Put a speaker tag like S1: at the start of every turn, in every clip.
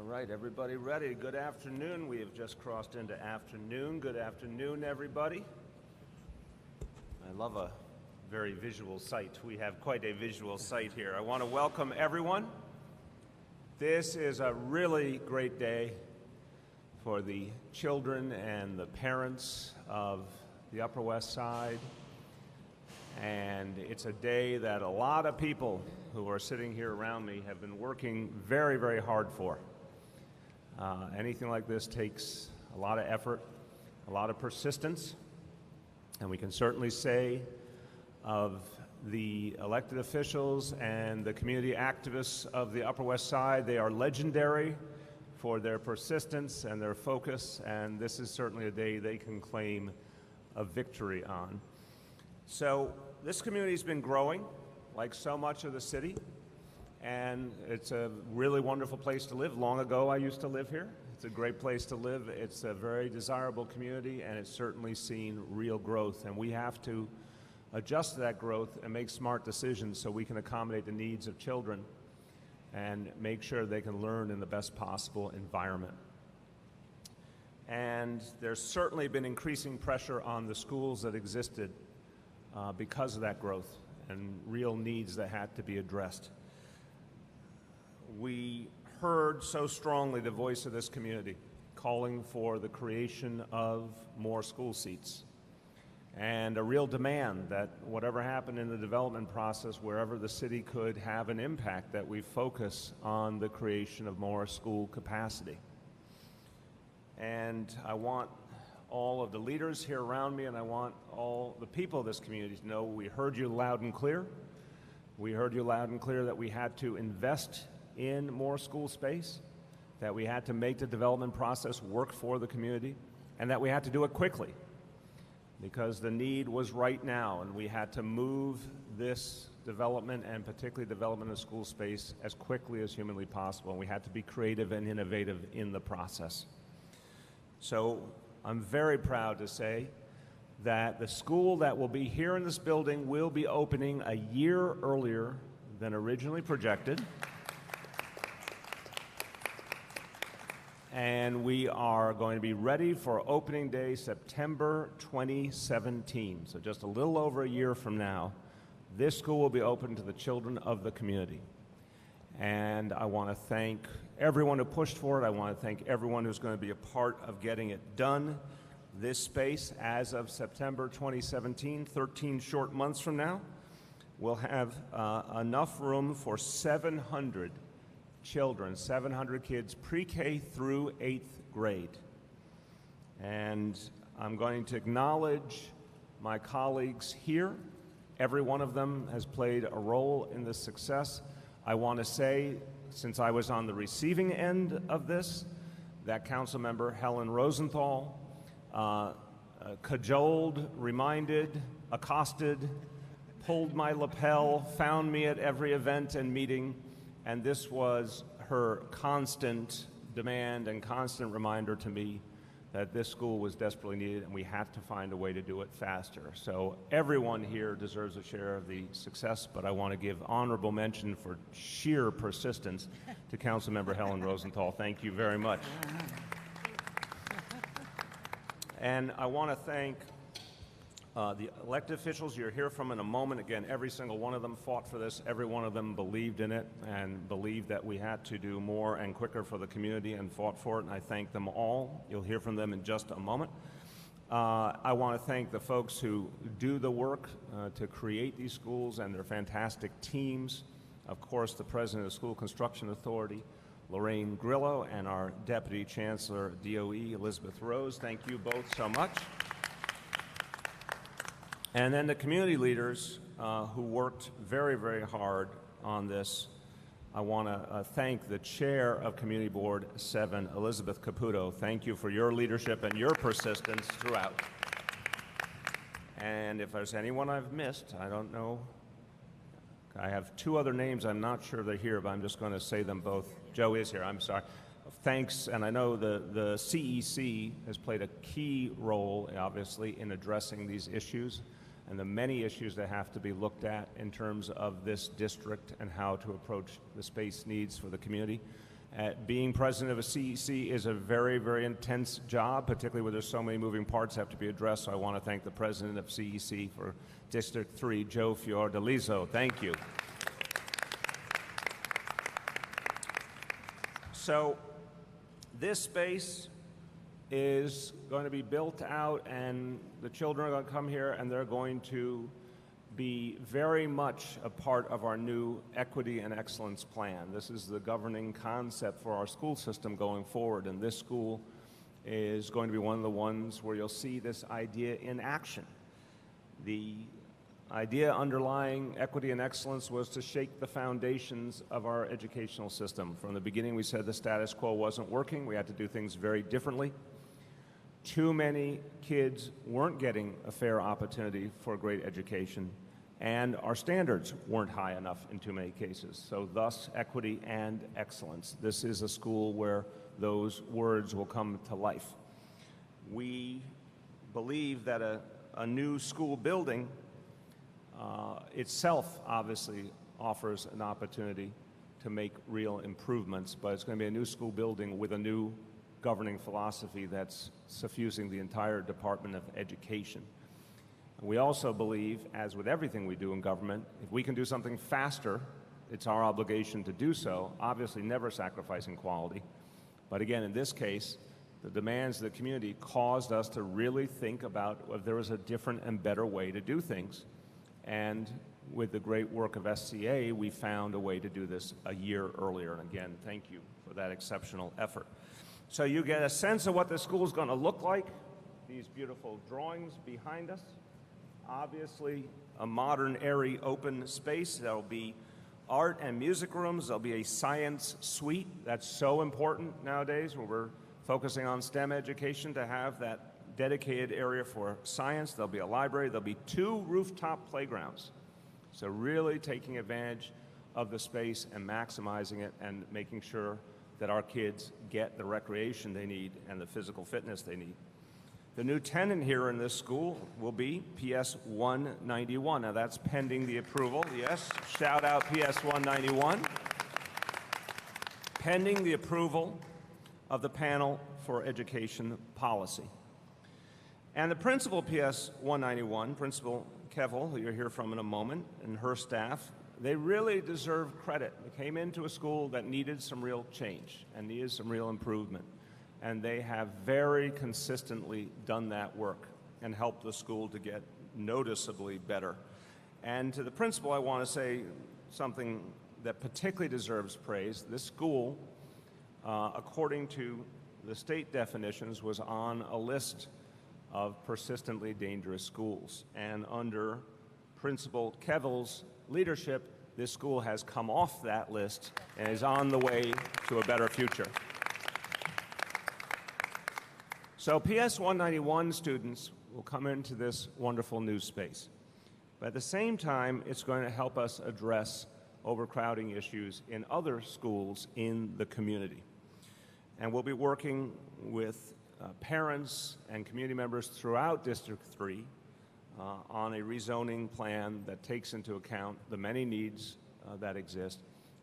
S1: right, everybody ready? Good afternoon. We have just crossed into afternoon. Good afternoon, everybody. I love a very visual sight. We have quite a visual sight here. I want to welcome everyone. This is a really great day for the children and the parents of the Upper West Side. And it's a day that a lot of people who are sitting here around me have been working very, very hard for. Anything like this takes a lot of effort, a lot of persistence, and we can certainly say of the elected officials and the community activists of the Upper West Side, they are legendary for their persistence and their focus, and this is certainly a day they can claim a victory on. So this community's been growing, like so much of the city, and it's a really wonderful place to live. Long ago, I used to live here. It's a great place to live. It's a very desirable community, and it's certainly seen real growth, and we have to adjust to that growth and make smart decisions so we can accommodate the needs of children and make sure they can learn in the best possible environment. And there's certainly been increasing pressure on the schools that existed because of that growth and real needs that had to be addressed. We heard so strongly the voice of this community calling for the creation of more school seats and a real demand that whatever happened in the development process, wherever the city could have an impact, that we focus on the creation of more school capacity. And I want all of the leaders here around me, and I want all the people of this community to know we heard you loud and clear. We heard you loud and clear that we had to invest in more school space, that we had to make the development process work for the community, and that we had to do it quickly because the need was right now, and we had to move this development, and particularly development of school space, as quickly as humanly possible, and we had to be creative and innovative in the process. So I'm very proud to say that the school that will be here in this building will be opening a year earlier than originally projected. And we are going to be ready for opening day September 2017. So just a little over a year from now, this school will be open to the children of the community. And I want to thank everyone who pushed for it. I want to thank everyone who's going to be a part of getting it done. This space, as of September 2017, 13 short months from now, will have enough room for 700 children, 700 kids, pre-K through 8th grade. And I'm going to acknowledge my colleagues here. Every one of them has played a role in this success. I want to say, since I was on the receiving end of this, that Councilmember Helen Rosenthal cajoled, reminded, accosted, pulled my lapel, found me at every event and meeting, and this was her constant demand and constant reminder to me that this school was desperately needed and we had to find a way to do it faster. So everyone here deserves a share of the success, but I want to give honorable mention for sheer persistence to Councilmember Helen Rosenthal. Thank you very much. And I want to thank the elected officials you'll hear from in a moment. Again, every single one of them fought for this. Every one of them believed in it and believed that we had to do more and quicker for the community and fought for it, and I thank them all. You'll hear from them in just a moment. I want to thank the folks who do the work to create these schools and their fantastic teams. Of course, the President of the School Construction Authority, Lorraine Grillo, and our Deputy Chancellor, DOE, Elizabeth Rose. Thank you both so much. And then the community leaders who worked very, very hard on this. I want to thank the Chair of Community Board 7, Elizabeth Caputo. Thank you for your leadership and your persistence throughout. And if there's anyone I've missed, I don't know. I have two other names. I'm not sure they're here, but I'm just going to say them both. Joe is here. I'm sorry. Thanks, and I know the CEC has played a key role, obviously, in addressing these issues and the many issues that have to be looked at in terms of this district and how to approach the space needs for the community. Being president of a CEC is a very, very intense job, particularly where there's so many moving parts that have to be addressed. So I want to thank the president of CEC for District 3, Joe Fiordaliso. Thank you. So this space is going to be built out, and the children are going to come here, and they're going to be very much a part of our new equity and excellence plan. This is the governing concept for our school system going forward, and this school is going to be one of the ones where you'll see this idea in action. The idea underlying equity and excellence was to shake the foundations of our educational system. From the beginning, we said the status quo wasn't working. We had to do things very differently. Too many kids weren't getting a fair opportunity for a great education, and our standards weren't high enough in too many cases. So thus, equity and excellence. This is a school where those words will come to life. We believe that a new school building itself obviously offers an opportunity to make real improvements, but it's going to be a new school building with a new governing philosophy that's suffusing the entire Department of Education. We also believe, as with everything we do in government, if we can do something faster, it's our obligation to do so, obviously never sacrificing quality. But again, in this case, the demands of the community caused us to really think about if there was a different and better way to do things. And with the great work of SCA, we found a way to do this a year earlier. And again, thank you for that exceptional effort. So you get a sense of what the school is going to look like. These beautiful drawings behind us. Obviously, a modern, airy, open space. There'll be art and music rooms. There'll be a science suite. That's so important nowadays when we're focusing on STEM education, to have that dedicated area for science. There'll be a library. There'll be 2 rooftop playgrounds. So really taking advantage of the space and maximizing it and making sure that our kids get the recreation they need and the physical fitness they need. The new tenant here in this school will be PS 191. Now that's pending the approval. Yes, shout out PS 191. Pending the approval of the panel for education policy. And the principal PS 191, Principal Kevel, who you'll hear from in a moment, and her staff, they really deserve credit. They came into a school that needed some real change and needed some real improvement. And they have very consistently done that work and helped the school to get noticeably better. And to the principal, I want to say something that particularly deserves praise. This school, according to the state definitions, was on a list of persistently dangerous schools. And under Principal Kevel's leadership, this school has come off that list and is on the way to a better future. So PS 191 students will come into this wonderful new space. But at the same time, it's going to help us address overcrowding issues in other schools in the community. And we'll be working with parents and community members throughout District 3 on a rezoning plan that takes into account the many needs that exist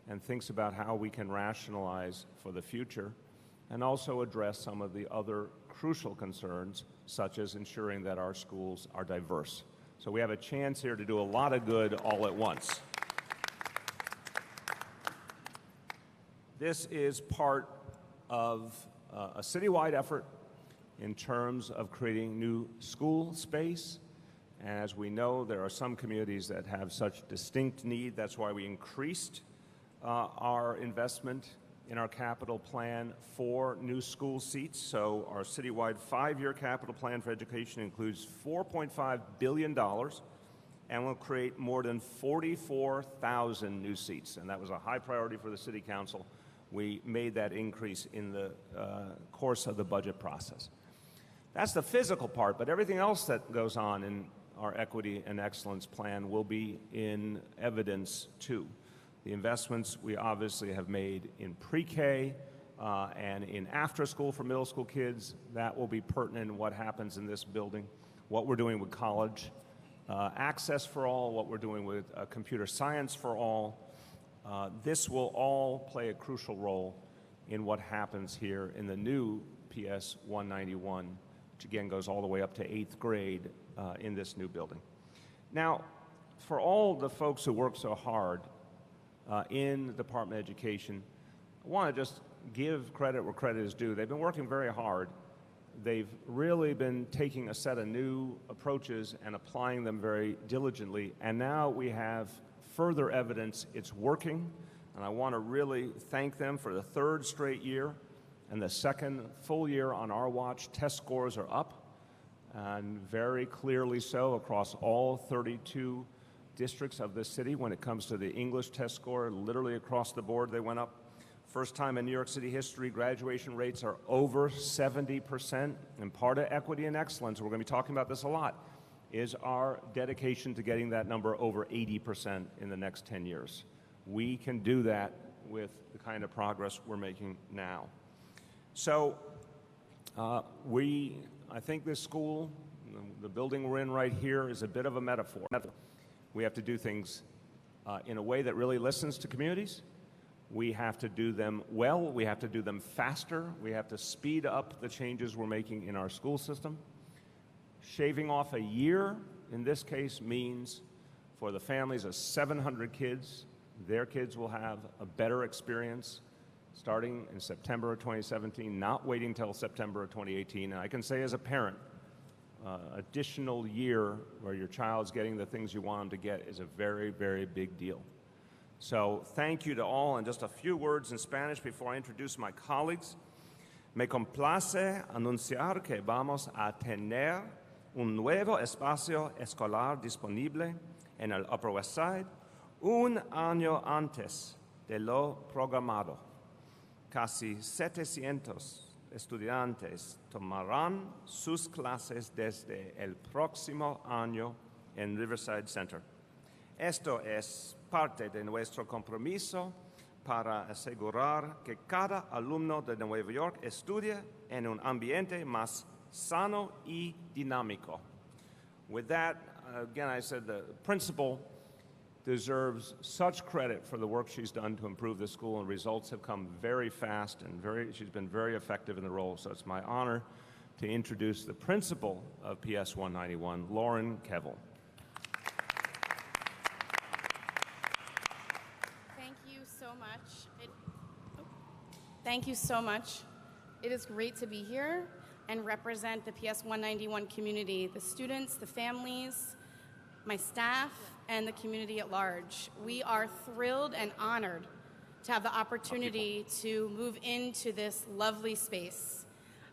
S1: and thinks about how we can rationalize for the future and also address some of the other crucial concerns, such as ensuring that our schools are diverse. So we have a chance here to do a lot of good all at once. This is part of a citywide effort in terms of creating new school space. And as we know, there are some communities that have such distinct need. That's why we increased our investment in our capital plan for new school seats. So our citywide 5-year capital plan for education includes $4.5 billion and will create more than 44,000 new seats. And that was a high priority for the City Council. We made that increase in the course of the budget process. That's the physical part, but everything else that goes on in our equity and excellence plan will be in evidence too. The investments we obviously have made in pre-K and in after school for middle school kids, that will be pertinent in what happens in this building, what we're doing with college access for all, what we're doing with computer science for all. This will all play a crucial role in what happens here in the new PS 191, which again goes all the way up to 8th grade in this new building. Now, for all the folks who work so hard in the Department of Education, I want to just give credit where credit is due. They've been working very hard. They've really been taking a set of new approaches and applying them very diligently, and now we have further evidence it's working, and I want to really thank them for the 3rd straight year and the 2nd full year on our watch. Test scores are up, and very clearly so across all 32 districts of the city. When it comes to the English test score, literally across the board they went up. First time in New York City history, graduation rates are over 70%, and part of equity and excellence, we're going to be talking about this a lot, is our dedication to getting that number over 80% in the next 10 years. We can do that with the kind of progress we're making now. So I think this school, the building we're in right here, is a bit of a metaphor. We have to do things in a way that really listens to communities. We have to do them well. We have to do them faster. We have to speed up the changes we're making in our school system. Shaving off a year, in this case, means for the families of 700 kids, their kids will have a better experience starting in September of 2017, not waiting until September of 2018. And I can say as a parent, additional year where your child's getting the things you want them to get is a very, very big deal. So thank you to all, and just a few words in Spanish before I introduce my colleagues. Me complace anunciar que vamos a tener un nuevo espacio escolar disponible en el Upper West Side un año antes de lo programado. Casi 700 estudiantes tomarán sus clases desde el próximo año en Riverside Center. Esto es parte de nuestro compromiso para asegurar que cada alumno de Nueva York estudie en un ambiente más sano y dinámico. With that, again, I said the principal deserves such credit for the work she's done to improve the school, and results have come very fast, and she's been very effective in the role. So it's my honor to introduce the principal of PS 191, Lauren Kevel.
S2: Thank you so much. It is great to be here and represent the PS 191 community, the students, the families, my staff, and the community at large. We are thrilled and honored to have the opportunity to move into this lovely space.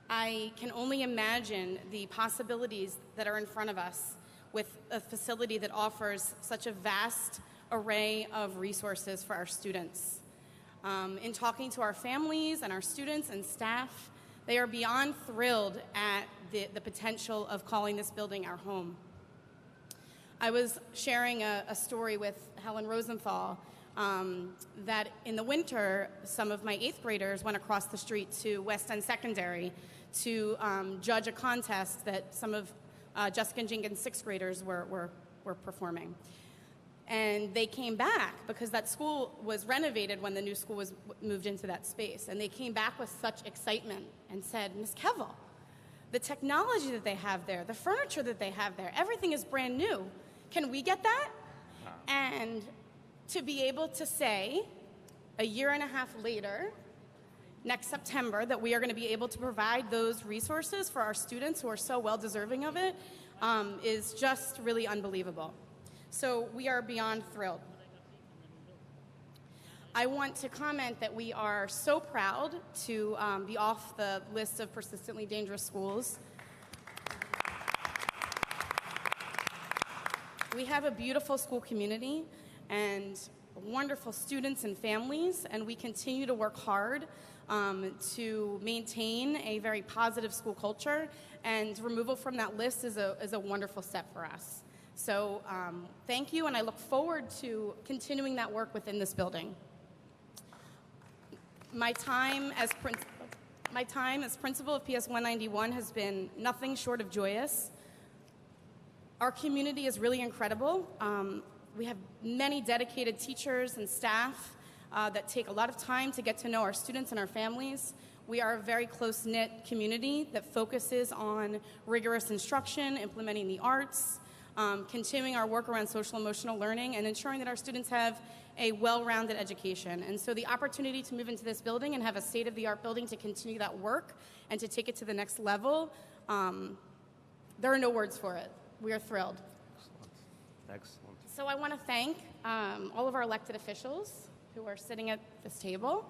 S2: I can only imagine the possibilities that are in front of us with a facility that offers such a vast array of resources for our students. In talking to our families and our students and staff, they are beyond thrilled at the potential of calling this building our home. I was sharing a story with Helen Rosenthal that in the winter, some of my 8th graders went across the street to West End Secondary to judge a contest that some of Jessica and Jenkins' 6th graders were performing. And they came back because that school was renovated when the new school was moved into that space. And they came back with such excitement and said, Ms. Kevel, the technology that they have there, the furniture that they have there, everything is brand new. Can we get that? And to be able to say a year and a half later, next September, that we are going to be able to provide those resources for our students who are so well deserving of it is just really unbelievable. So we are beyond thrilled. I want to comment that we are so proud to be off the list of persistently dangerous schools. We have a beautiful school community and wonderful students and families, and we continue to work hard to maintain a very positive school culture, and removal from that list is a wonderful step for us. So thank you, and I look forward to continuing that work within this building. My time as principal of PS 191 has been nothing short of joyous. Our community is really incredible. We have many dedicated teachers and staff that take a lot of time to get to know our students and our families. We are a very close-knit community that focuses on rigorous instruction, implementing the arts, continuing our work around social-emotional learning, and ensuring that our students have a well-rounded education. And so the opportunity to move into this building and have a state-of-the-art building to continue that work and to take it to the next level, there are no words for it. We are thrilled.
S1: Excellent.
S2: So I want to thank all of our elected officials who are sitting at this table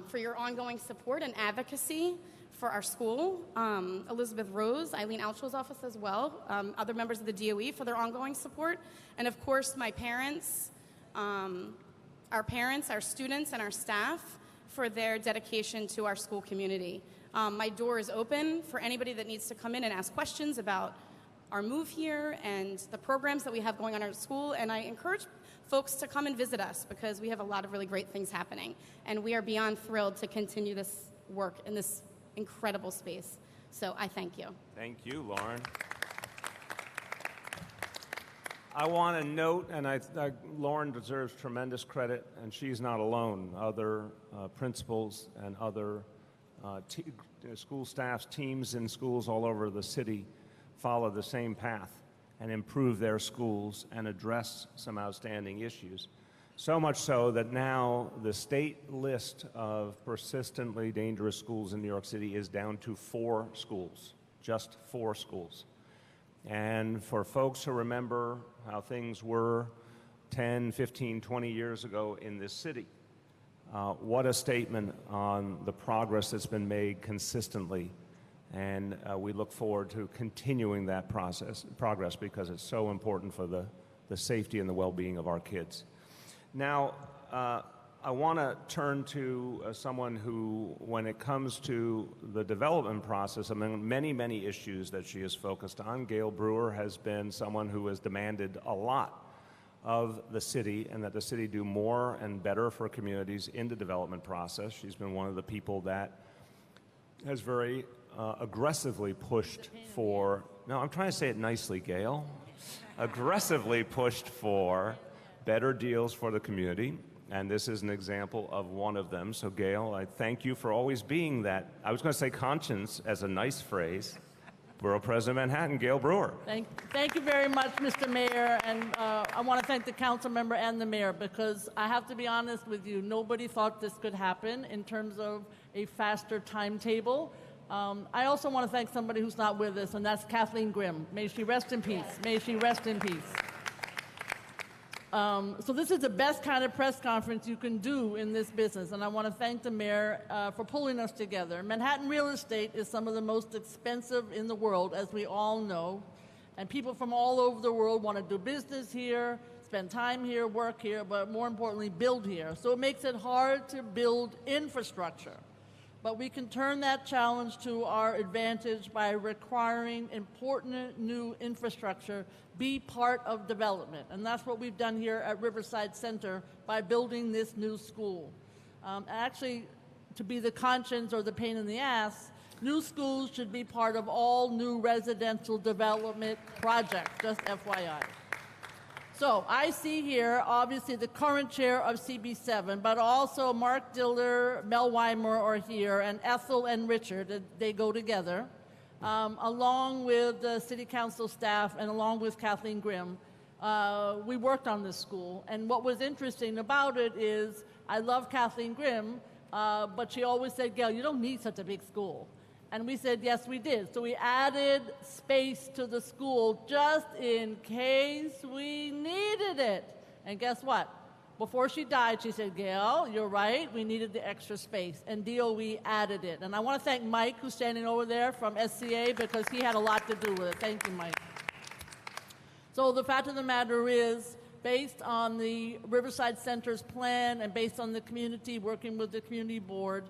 S2: for your ongoing support and advocacy for our school. Elizabeth Rose, Eileen Alcho's office as well, other members of the DOE for their ongoing support, and of course my parents, our students, and our staff for their dedication to our school community. My door is open for anybody that needs to come in and ask questions about our move here and the programs that we have going on in our school, and I encourage folks to come and visit us because we have a lot of really great things happening, and we are beyond thrilled to continue this work in this incredible space. So I thank you.
S1: Thank you, Lauren. I want to note, and Lauren deserves tremendous credit, and she's not alone. Other principals and other school staffs, teams in schools all over the city follow the same path and improve their schools and address some outstanding issues. So much so that now the state list of persistently dangerous schools in New York City is down to 4 schools, just 4 schools. And for folks who remember how things were 10, 15, 20 years ago in this city, what a statement on the progress that's been made consistently. And we look forward to continuing that progress because it's so important for the safety and the well-being of our kids. Now, I want to turn to someone who, when it comes to the development process, among many, many issues that she has focused on, Gail Brewer has been someone who has demanded a lot of the city and that the city do more and better for communities in the development process. She's been one of the people that has very aggressively pushed for, no, I'm trying to say it nicely, Gail, aggressively pushed for better deals for the community, and this is an example of one of them. So Gail, I thank you for always being that, I was going to say conscience as a nice phrase, Borough President of Manhattan, Gail Brewer.
S3: Thank you very much, Mr. Mayor, and I want to thank the council member and the mayor because I have to be honest with you, nobody thought this could happen in terms of a faster timetable. I also want to thank somebody who's not with us, and that's Kathleen Grimm. May she rest in peace. May she rest in peace. So this is the best kind of press conference you can do in this business, and I want to thank the mayor for pulling us together. Manhattan real estate is some of the most expensive in the world, as we all know, and people from all over the world want to do business here, spend time here, work here, but more importantly, build here. So it makes it hard to build infrastructure. But we can turn that challenge to our advantage by requiring important new infrastructure be part of development. And that's what we've done here at Riverside Center by building this new school. Actually, to be the conscience or the pain in the ass, new schools should be part of all new residential development projects, just FYI. So I see here, obviously, the current chair of CB7, but also Mark Diller, Mel Weimer are here, and Ethel and Richard, they go together, along with the city council staff and along with Kathleen Grimm. We worked on this school, and what was interesting about it is I love Kathleen Grimm, but she always said, Gail, you don't need such a big school. And we said, yes, we did. So we added space to the school just in case we needed it. And guess what? Before she died, she said, Gail, you're right. We needed the extra space. And DOE added it. And I want to thank Mike, who's standing over there from SCA, because he had a lot to do with it. Thank you, Mike. So the fact of the matter is, based on the Riverside Center's plan and based on the community, working with the community board,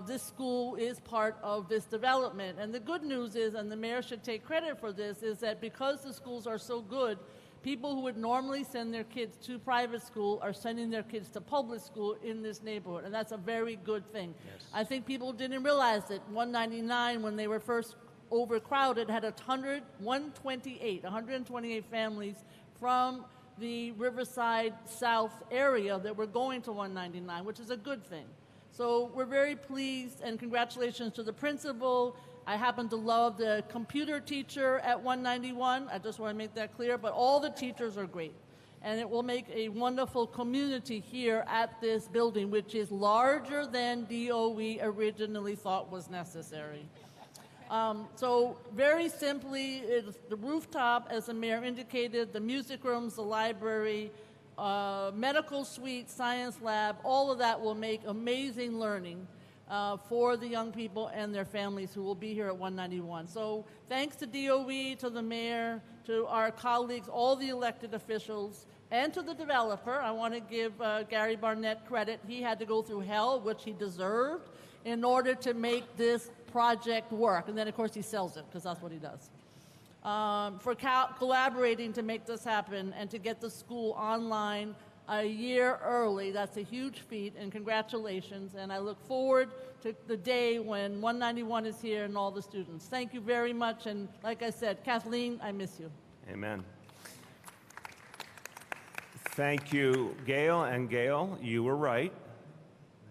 S3: this school is part of this development. And the good news is, and the mayor should take credit for this, is that because the schools are so good, people who would normally send their kids to private school are sending their kids to public school in this neighborhood. And that's a very good thing. Yes. I think people didn't realize that 199, when they were first overcrowded, had 128 families from the Riverside South area that were going to 199, which is a good thing. So we're very pleased, and congratulations to the principal. I happen to love the computer teacher at 191. I just want to make that clear, but all the teachers are great. And it will make a wonderful community here at this building, which is larger than DOE originally thought was necessary. So very simply, it's the rooftop, as the mayor indicated, the music rooms, the library, medical suite, science lab, all of that will make amazing learning for the young people and their families who will be here at 191. So thanks to DOE, to the mayor, to our colleagues, all the elected officials, and to the developer. I want to give Gary Barnett credit. He had to go through hell, which he deserved, in order to make this project work. And then, of course, he sells it, because that's what he does. For collaborating to make this happen and to get the school online a year early. That's a huge feat, and congratulations. And I look forward to the day when 191 is here and all the students. Thank you very much. And like I said, Kathleen, I miss you.
S1: Amen. Thank you, Gail. And Gail, you were right.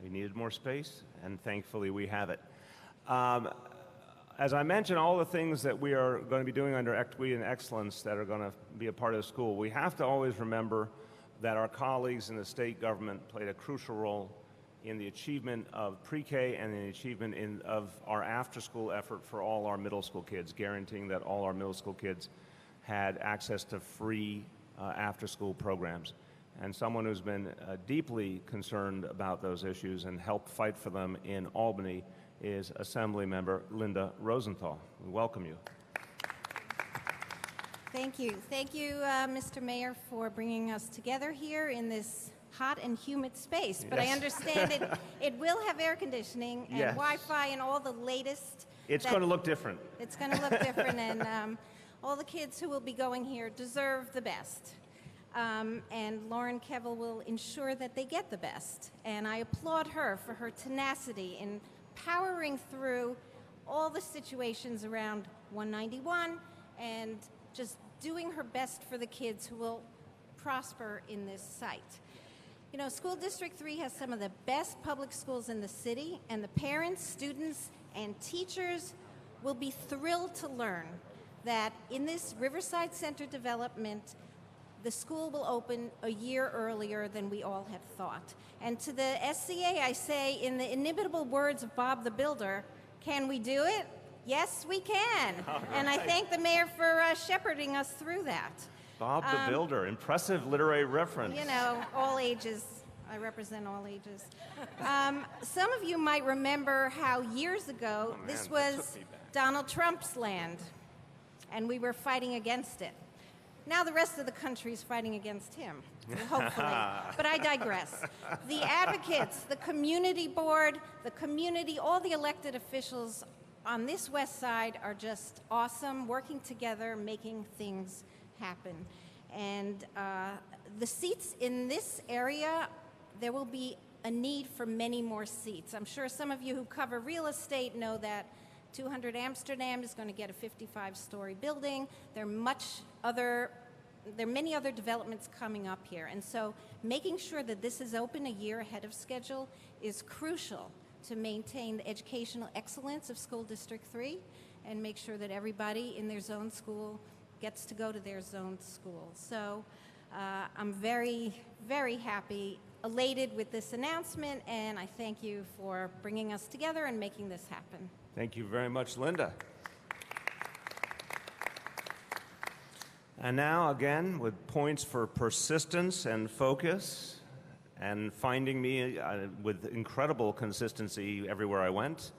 S1: We needed more space, and thankfully we have it. As I mentioned, all the things that we are going to be doing under Equity and Excellence that are going to be a part of the school, we have to always remember that our colleagues in the state government played a crucial role in the achievement of pre-K and in the achievement of our after-school effort for all our middle school kids, guaranteeing that all our middle school kids had access to free after-school programs. And someone who's been deeply concerned about those issues and helped fight for them in Albany is Assemblymember Linda Rosenthal. We welcome you.
S4: Thank you. Thank you, Mr. Mayor, for bringing us together here in this hot and humid space. But
S1: Yes.
S4: I understand it will have air conditioning and
S1: Yes.
S4: Wi-Fi and all the latest.
S1: It's going to look different.
S4: It's going to look different, and all the kids who will be going here deserve the best. And Lauren Kevel will ensure that they get the best. And I applaud her for her tenacity in powering through all the situations around 191 and just doing her best for the kids who will prosper in this site. You know, School District 3 has some of the best public schools in the city, and the parents, students, and teachers will be thrilled to learn that in this Riverside Center development, the school will open a year earlier than we all had thought. And to the SCA, I say, in the inimitable words of Bob the Builder, can we do it? Yes, we can. Right. And I thank the mayor for shepherding us through that.
S1: Bob the Builder, impressive literary reference.
S4: You know, all ages. I represent all ages. Some of you might remember how years ago this was Donald Trump's land, and we were fighting against it. Now the rest of the country is fighting against him, hopefully. But I digress. The advocates, the community board, the community, all the elected officials on this west side are just awesome, working together, making things happen. And the seats in this area, there will be a need for many more seats. I'm sure some of you who cover real estate know that 200 Amsterdam is going to get a 55-story building. There are many other developments coming up here. And so making sure that this is open a year ahead of schedule is crucial to maintain the educational excellence of School District 3 and make sure that everybody in their zone school gets to go to their zone school. So I'm very, very happy, elated with this announcement, and I thank you for bringing us together and making this happen.
S1: Thank you very much, Linda. And now, again, with points for persistence and focus, and finding me with incredible consistency everywhere I went,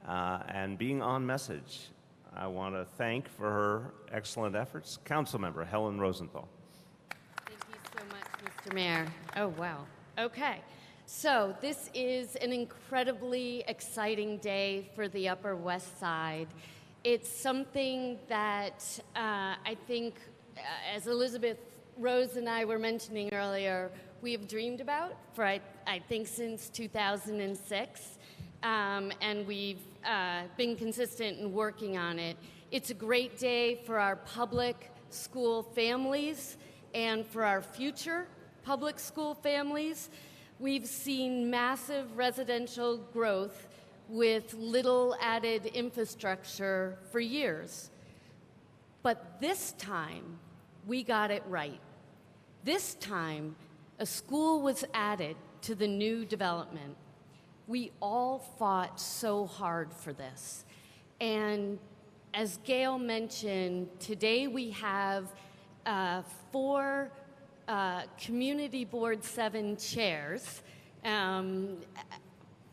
S1: and being on message, I want to thank for her excellent efforts, Councilmember Helen Rosenthal.
S5: Thank you so much, Mr. Mayor. Oh, wow. Okay. So this is an incredibly exciting day for the Upper West Side. It's something that I think, as Elizabeth Rose and I were mentioning earlier, we have dreamed about for, I think, since 2006, and we've been consistent in working on it. It's a great day for our public school families and for our future public school families. We've seen massive residential growth with little added infrastructure for years. But this time, we got it right. This time, a school was added to the new development. We all fought so hard for this. And as Gail mentioned, today we have 4 Community Board 7 chairs.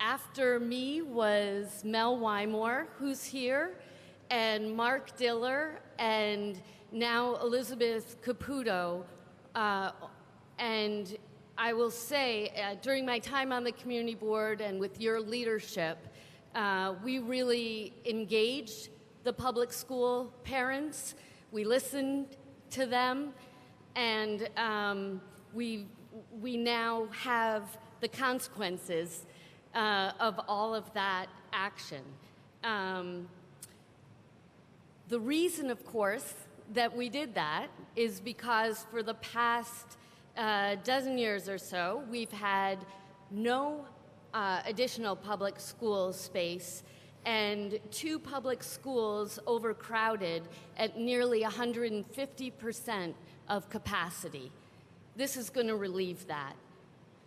S5: After me was Mel Wymore, who's here, and Mark Diller, and now Elizabeth Caputo. And I will say, during my time on the community board and with your leadership, we really engaged the public school parents. We listened to them, and we now have the consequences of all of that action. The reason, of course, that we did that is because for the past dozen years or so, we've had no additional public school space and 2 public schools overcrowded at nearly 150% of capacity. This is going to relieve that.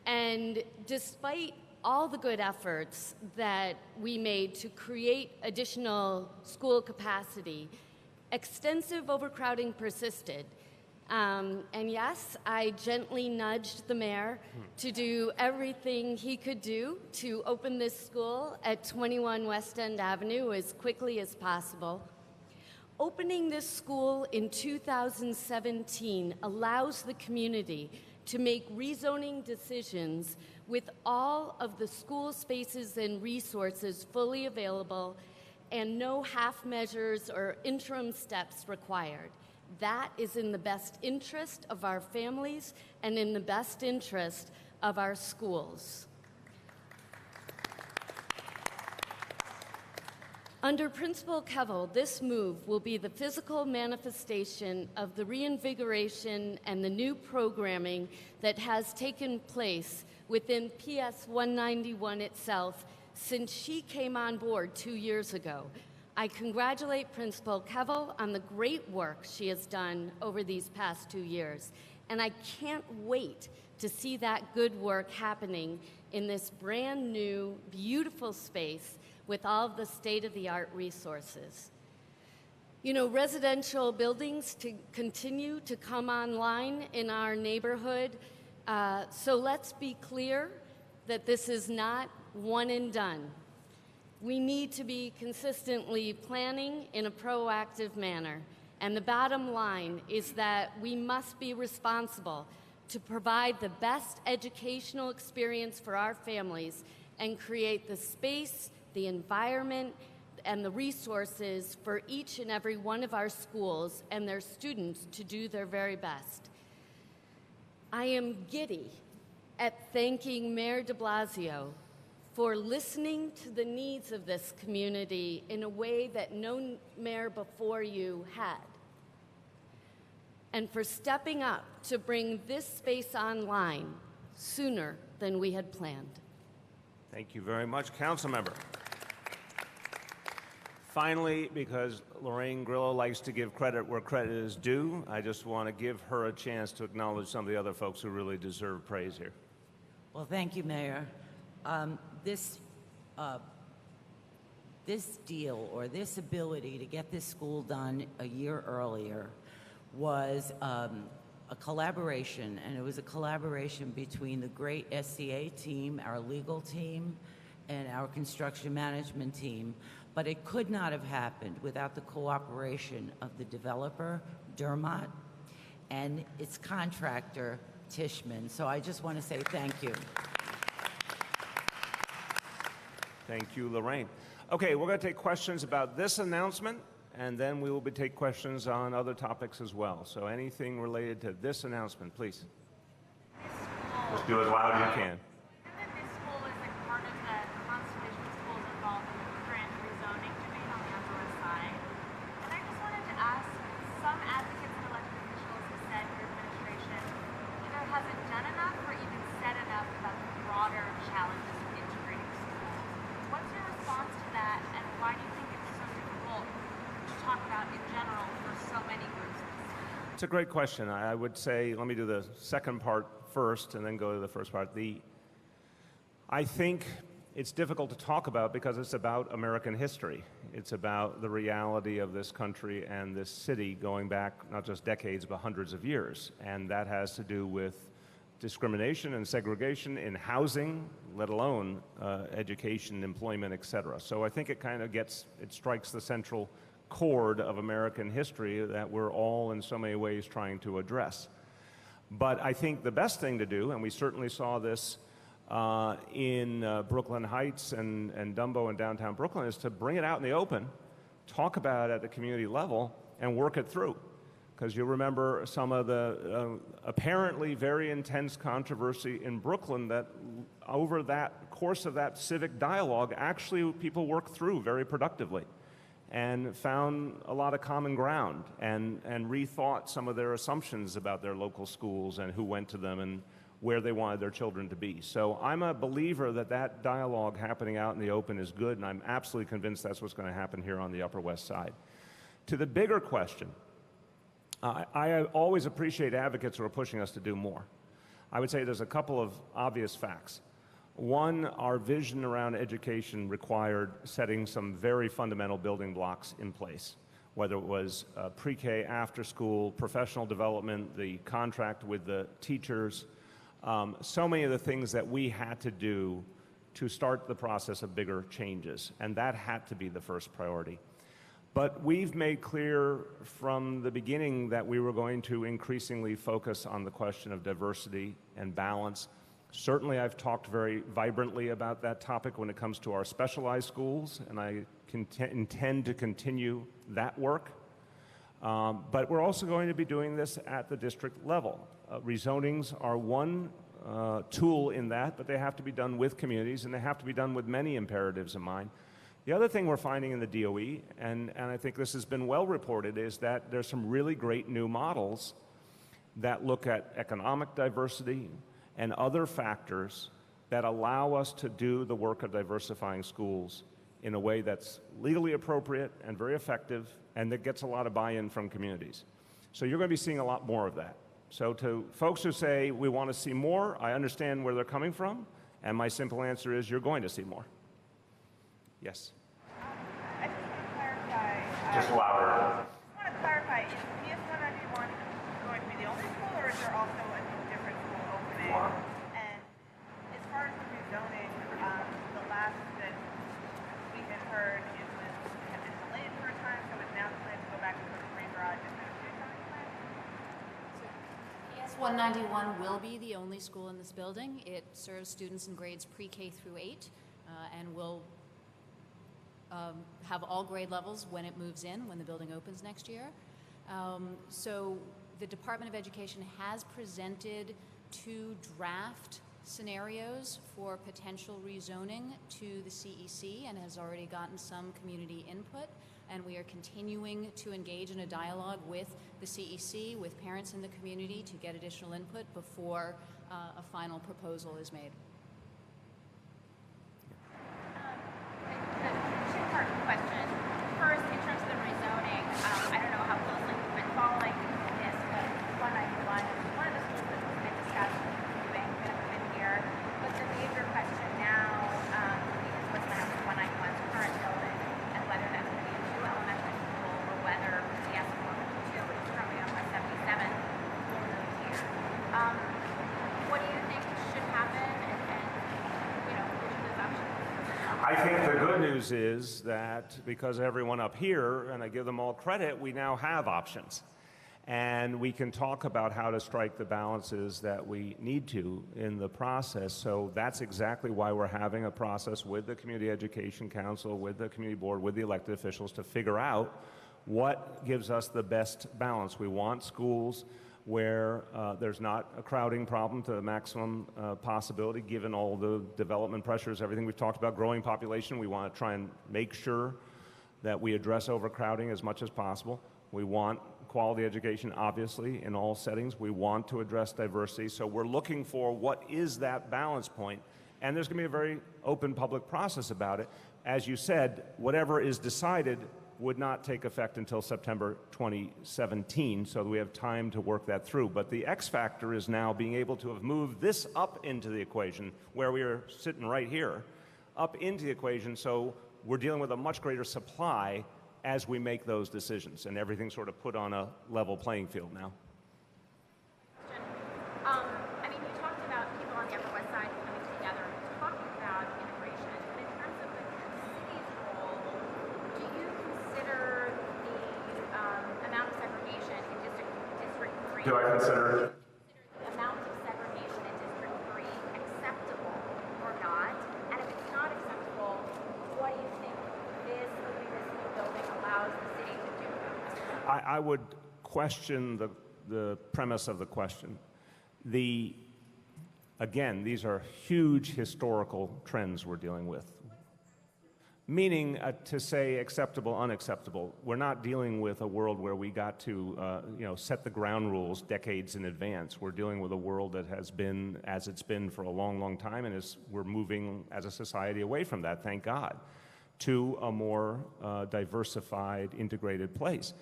S5: And despite all the good efforts that we made to create additional school capacity, extensive overcrowding persisted. And yes, I gently nudged the mayor to do everything he could do to open this school at 21 West End Avenue as quickly as possible. Opening this school in 2017 allows the community to make rezoning decisions with all of the school spaces and resources fully available and no half measures or interim steps required. That is in the best interest of our families and in the best interest of our schools. Under Principal Kevel, this move will be the physical manifestation of the reinvigoration and the new programming that has taken place within PS 191 itself since she came on board 2 years ago. I congratulate Principal Kevel on the great work she has done over these past 2 years, and I can't wait to see that good work happening in this brand new, beautiful space with all of the state-of-the-art resources. You know, residential buildings to continue to come online in our neighborhood, so let's be clear that this is not one and done. We need to be consistently planning in a proactive manner. And the bottom line is that we must be responsible to provide the best educational experience for our families and create the space, the environment, and the resources for each and every one of our schools and their students to do their very best. I am giddy at thanking Mayor de Blasio for listening to the needs of this community in a way that no mayor before you had, and for stepping up to bring this space online sooner than we had planned.
S1: Thank you very much, Councilmember. Finally, because Lorraine Grillo likes to give credit where credit is due, I just want to give her a chance to acknowledge some of the other folks who really deserve praise here.
S6: Well, thank you, Mayor. This deal, or this ability to get this school done a year earlier, was a collaboration, and it was a collaboration between the great SCA team, our legal team, and our construction management team. But it could not have happened without the cooperation of the developer, Dermot, and its contractor, Tishman. So I just want to say thank you.
S1: Thank you, Lorraine. Okay, we're going to take questions about this announcement, and then we will take questions on other topics as well. So anything related to this announcement, please. Just do it as loud as you can.
S7: Given this school is like part of the conservation schools involved in the current rezoning debate on the Upper West Side, and I just wanted to ask, some advocates and elected officials have said your administration
S1: It's a great question. I would say, let me do the second part first and then go to the first part. I think it's difficult to talk about because it's about American history. It's about the reality of this country and this city going back not just decades, but hundreds of years. And that has to do with discrimination and segregation in housing, let alone education, employment, et cetera. So I think it kind of it strikes the central chord of American history that we're all in so many ways trying to address. But I think the best thing to do, and we certainly saw this in Brooklyn Heights and Dumbo and downtown Brooklyn, is to bring it out in the open, talk about it at the community level, and work it through. Because you remember some of the apparently very intense controversy in Brooklyn that over that course of that civic dialogue, actually people worked through very productively and found a lot of common ground and rethought some of their assumptions about their local schools and who went to them and where they wanted their children to be. So I'm a believer that that dialogue happening out in the open is good, and I'm absolutely convinced that's what's going to happen here on the Upper West Side. To the bigger question, I always appreciate advocates who are pushing us to do more. I would say there's a couple of obvious facts. One, our vision around education required setting some very fundamental building blocks in place, whether it was pre-K, after school, professional development, the contract with the teachers, so many of the things that we had to do to start the process of bigger changes, and that had to be the first priority. But we've made clear from the beginning that we were going to increasingly focus on the question of diversity and balance. Certainly, I've talked very vibrantly about that topic when it comes to our specialized schools, and I intend to continue that work. But we're also going to be doing this at the district level. Rezonings are one tool in that, but they have to be done with communities, and they have to be done with many imperatives in mind. The other thing we're finding in the DOE, and I think this has been well reported, is that there's some really great new models that look at economic diversity and other factors that allow us to do the work of diversifying schools in a way that's legally appropriate and very effective and that gets a lot of buy-in from communities. So you're going to be seeing a lot more of that. So to folks who say we want to see more, I understand where they're coming from, and my simple answer is you're going to see more. Yes?
S7: I just want to clarify.
S1: Just louder.
S7: I just want to clarify, is PS 191 going to be the only school, or is there also a different school opening? And as far as the rezoning, the last that we had heard, it had been delayed for a time, so it's now planned to go back to the free garage. Is that a rezoning plan?
S8: PS 191 will be the only school in this building. It serves students in grades pre-K through 8 and will have all grade levels when it moves in, when the building opens next year. So the Department of Education has presented 2 draft scenarios for potential rezoning to the CEC and has already gotten some community input. And we are continuing to engage in a dialogue with the CEC, with parents in the community to get additional input before a final proposal is made.
S7: Two-part question. First, in terms of the rezoning, I don't know how closely you've been following this, but 191 is one of the schools that has been discussed doing been here. But the major question now is what's going to happen with 191's current building and whether that's going to be a new elementary school or whether PS 102, which is currently on West 77, will move here. What do you think should happen, and which of those options?
S1: I think the good news is that because everyone up here, and I give them all credit, we now have options. And we can talk about how to strike the balances that we need to in the process. So that's exactly why we're having a process with the Community Education Council, with the Community Board, with the elected officials to figure out what gives us the best balance. We want schools where there's not a crowding problem to the maximum possibility, given all the development pressures, everything we've talked about, growing population. We want to try and make sure that we address overcrowding as much as possible. We want quality education, obviously, in all settings. We want to address diversity. So we're looking for what is that balance point. And there's going to be a very open public process about it. As you said, whatever is decided would not take effect until September 2017, so we have time to work that through. But the X factor is now being able to have moved this up into the equation, where we are sitting right here, up into the equation, so we're dealing with a much greater supply as we make those decisions, and everything's sort of put on a level playing field now.
S7: I mean, you talked about people on the Upper West Side coming together and talking about integration, but in terms of the city's role, do you consider the amount of segregation in District 3?
S1: Do I consider
S7: The amount of segregation in District 3 acceptable or not? And if it's not acceptable, what do you think this new building allows the city to do about it?
S1: I would question the premise of the question. Again, these are huge historical trends we're dealing with. Meaning, to say acceptable, unacceptable, we're not dealing with a world where we got to set the ground rules decades in advance. We're dealing with a world that has been as it's been for a long, long time, and we're moving as a society away from that, thank God, to a more diversified, integrated place.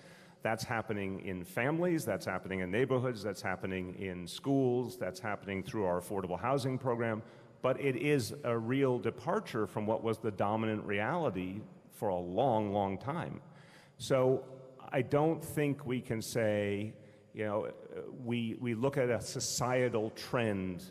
S1: That's happening in families, that's happening in neighborhoods, that's happening in schools, that's happening through our affordable housing program. But it is a real departure from what was the dominant reality for a long, long time. So I don't think we can say, we look at a societal trend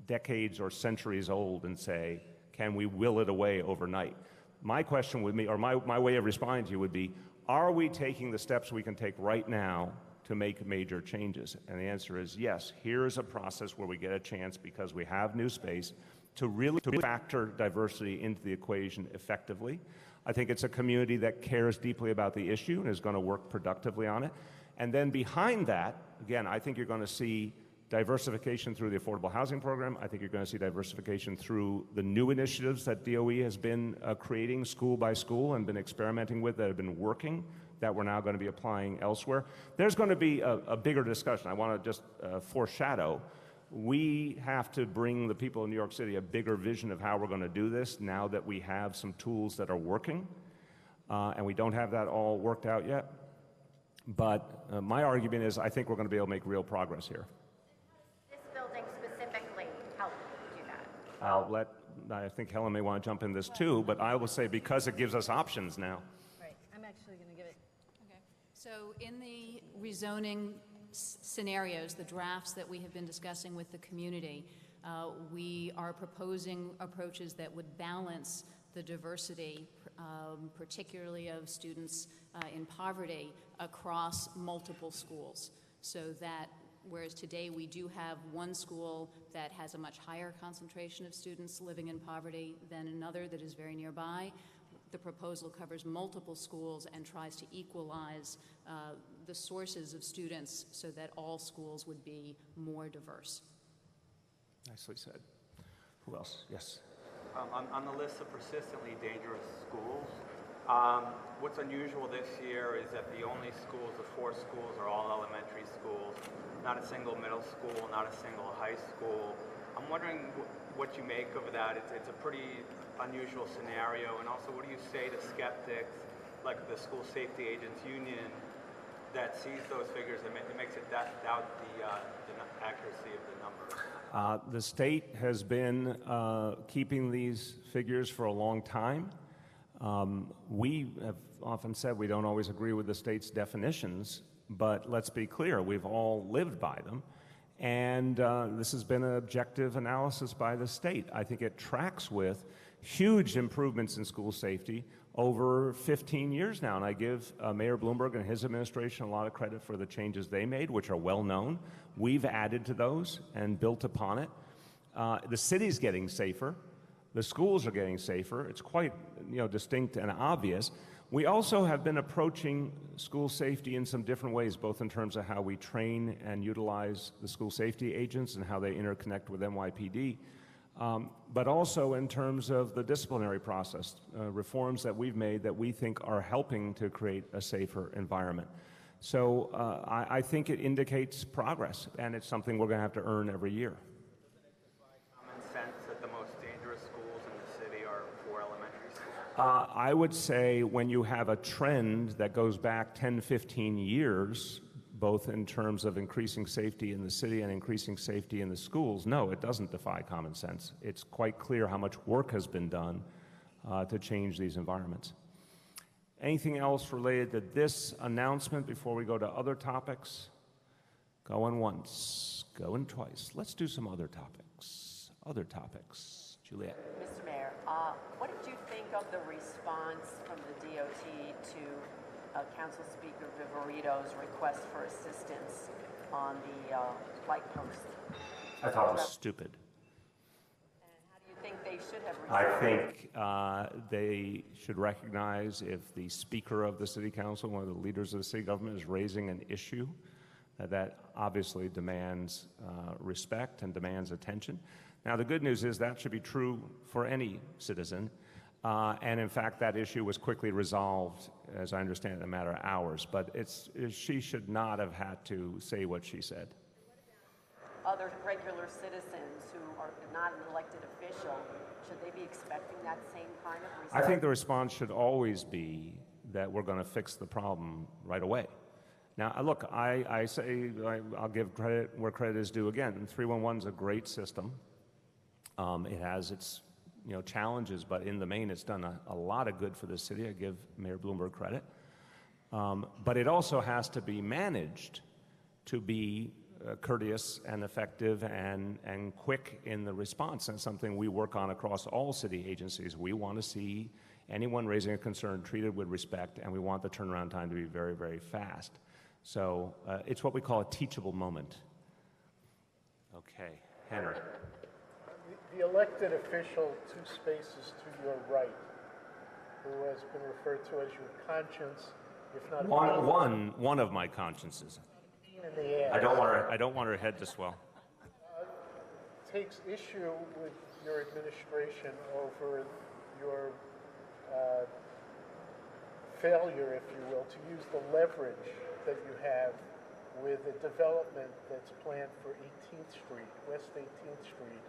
S1: decades or centuries old and say, can we will it away overnight? My question would be, or my way of responding to you would be, are we taking the steps we can take right now to make major changes? And the answer is yes. Here is a process where we get a chance, because we have new space, to really factor diversity into the equation effectively. I think it's a community that cares deeply about the issue and is going to work productively on it. And then behind that, again, I think you're going to see diversification through the affordable housing program. I think you're going to see diversification through the new initiatives that DOE has been creating school by school and been experimenting with, that have been working, that we're now going to be applying elsewhere. There's going to be a bigger discussion. I want to just foreshadow. We have to bring the people in New York City a bigger vision of how we're going to do this now that we have some tools that are working, and we don't have that all worked out yet. But my argument is I think we're going to be able to make real progress here. I think Helen may want to jump in this too, but I will say because it gives us options now.
S9: Right. I'm actually going to give it.
S8: Okay. So in the rezoning scenarios, the drafts that we have been discussing with the community, we are proposing approaches that would balance the diversity, particularly of students in poverty, across multiple schools, so that whereas today we do have one school that has a much higher concentration of students living in poverty than another that is very nearby, the proposal covers multiple schools and tries to equalize the sources of students so that all schools would be more diverse.
S1: Nicely said. Who else? Yes.
S10: On the list of persistently dangerous schools, what's unusual this year is that the only schools, the 4 schools, are all elementary schools, not a single middle school, not a single high school. I'm wondering what you make of that. It's a pretty unusual scenario, and also what do you say to skeptics, like the School Safety Agents Union, that sees those figures and it makes it doubt the accuracy of the numbers?
S1: The state has been keeping these figures for a long time. We have often said we don't always agree with the state's definitions, but let's be clear, we've all lived by them. And this has been an objective analysis by the state. I think it tracks with huge improvements in school safety over 15 years now. And I give Mayor Bloomberg and his administration a lot of credit for the changes they made, which are well known. We've added to those and built upon it. The city's getting safer. The schools are getting safer. It's quite distinct and obvious. We also have been approaching school safety in some different ways, both in terms of how we train and utilize the school safety agents and how they interconnect with NYPD, but also in terms of the disciplinary process, reforms that we've made that we think are helping to create a safer environment. So I think it indicates progress, and it's something we're going to have to earn every year.
S10: Common sense that the most dangerous schools in the city are 4 elementary schools?
S1: I would say when you have a trend that goes back 10, 15 years, both in terms of increasing safety in the city and increasing safety in the schools, no, it doesn't defy common sense. It's quite clear how much work has been done to change these environments. Anything else related to this announcement before we go to other topics? Going once, going twice. Let's do some other topics. Other topics. Juliet.
S11: Mr. Mayor, what did you think of the response from the DOT to Council Speaker Viverito's request for assistance on the light post?
S1: I thought it was stupid.
S11: And how do you think they should have responded?
S1: I think they should recognize if the Speaker of the City Council, one of the leaders of the city government, is raising an issue that obviously demands respect and demands attention. Now, the good news is that should be true for any citizen. And in fact, that issue was quickly resolved, as I understand it, in a matter of hours. But she should not have had to say what she said.
S11: Other regular citizens who are not an elected official, should they be expecting that same kind of response?
S1: I think the response should always be that we're going to fix the problem right away. Now, look, I'll give credit where credit is due again. 311 is a great system. It has its challenges, but in the main, it's done a lot of good for the city. I give Mayor Bloomberg credit. But it also has to be managed to be courteous and effective and quick in the response. And something we work on across all city agencies. We want to see anyone raising a concern treated with respect, and we want the turnaround time to be very, very fast. So it's what we call a teachable moment. Okay, Henry.
S12: The elected official 2 spaces to your right, who has been referred to as your conscience, if not
S1: one of my consciences.
S12: in the ass,
S1: I don't want her head to swell.
S12: takes issue with your administration over your failure, if you will, to use the leverage that you have with a development that's planned for 18th Street, West 18th Street,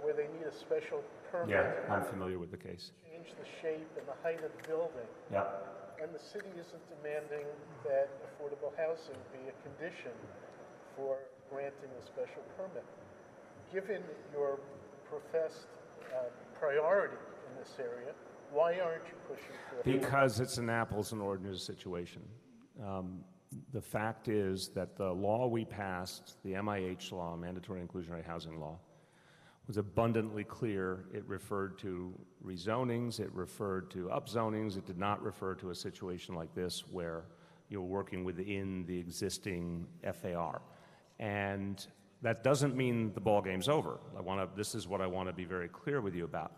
S12: where they need a special permit.
S1: Yeah, I'm familiar with the case.
S12: Change the shape and the height of the building.
S1: Yeah.
S12: And the city isn't demanding that affordable housing be a condition for granting a special permit. Given your professed priority in this area, why aren't you pushing for it?
S1: Because it's an apples and oranges situation. The fact is that the law we passed, the MIH law, Mandatory Inclusionary Housing Law, was abundantly clear. It referred to rezonings, it referred to upzonings, it did not refer to a situation like this where you're working within the existing FAR. And that doesn't mean the ballgame's over. This is what I want to be very clear with you about.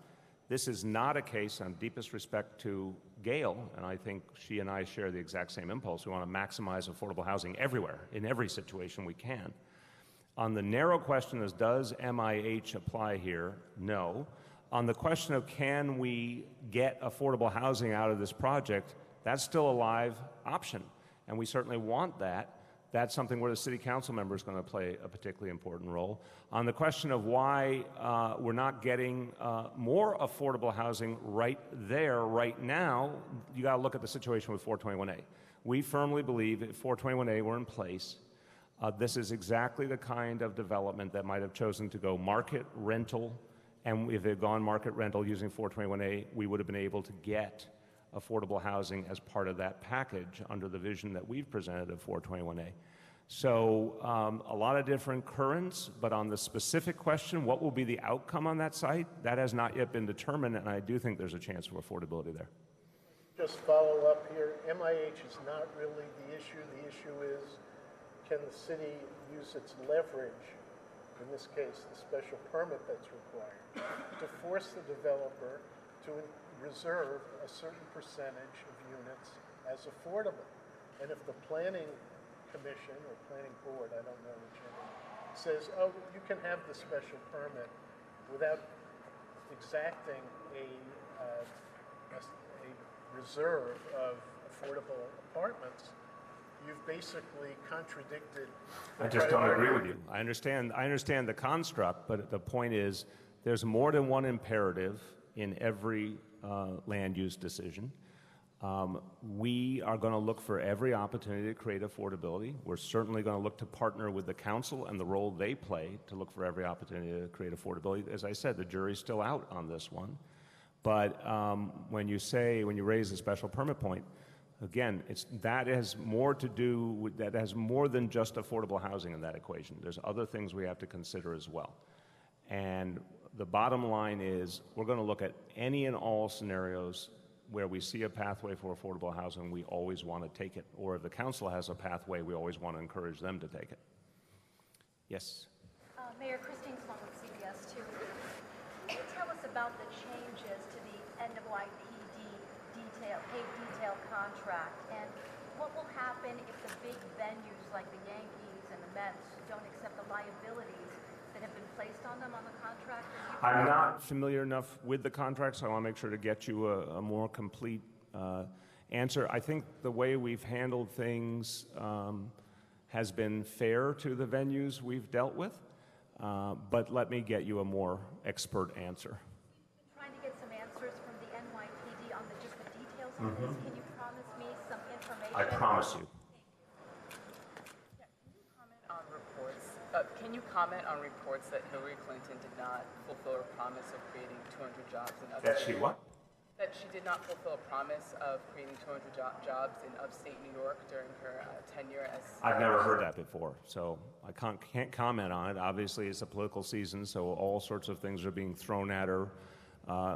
S1: This is not a case, on deepest respect to Gail, and I think she and I share the exact same impulse. We want to maximize affordable housing everywhere, in every situation we can. On the narrow question is, does MIH apply here? No. On the question of can we get affordable housing out of this project, that's still a live option, and we certainly want that. That's something where the city council member is going to play a particularly important role. On the question of why we're not getting more affordable housing right there, right now, you got to look at the situation with 421A. We firmly believe if 421A were in place, this is exactly the kind of development that might have chosen to go market rental, and if it had gone market rental using 421A, we would have been able to get affordable housing as part of that package under the vision that we've presented of 421A. So a lot of different currents, but on the specific question, what will be the outcome on that site, that has not yet been determined, and I do think there's a chance for affordability there.
S12: Just follow up here. MIH is not really the issue. The issue is, can the city use its leverage, in this case, the special permit that's required, to force the developer to reserve a certain percentage of units as affordable? And if the planning commission or planning board, I don't know which one, says, oh, you can have the special permit without exacting a reserve of affordable apartments, you've basically contradicted.
S1: I just don't agree with you. I understand the construct, but the point is there's more than one imperative in every land use decision. We are going to look for every opportunity to create affordability. We're certainly going to look to partner with the council and the role they play to look for every opportunity to create affordability. As I said, the jury's still out on this one. But when you raise the special permit point, again, that has more to do with, that has more than just affordable housing in that equation. There's other things we have to consider as well. And the bottom line is we're going to look at any and all scenarios where we see a pathway for affordable housing, we always want to take it. Or if the council has a pathway, we always want to encourage them to take it. Yes?
S13: Mayor Christine Sloan with CBS 2. Can you tell us about the changes to the NYPD paid detail contract, and what will happen if the big venues like the Yankees and the Mets don't accept the liabilities that have been placed on them on the contract?
S1: I'm not familiar enough with the contract, so I want to make sure to get you a more complete answer. I think the way we've handled things has been fair to the venues we've dealt with, but let me get you a more expert answer.
S13: Trying to get some answers from the NYPD on just the details of this. Can you promise me some information?
S1: I promise you.
S14: Can you comment on reports that Hillary Clinton did not fulfill her promise of creating 200 jobs in upstate?
S1: That she what?
S14: That she did not fulfill a promise of creating 200 jobs in upstate New York during her tenure as...
S1: I've never heard that before, so I can't comment on it. Obviously, it's a political season, so all sorts of things are being thrown at her,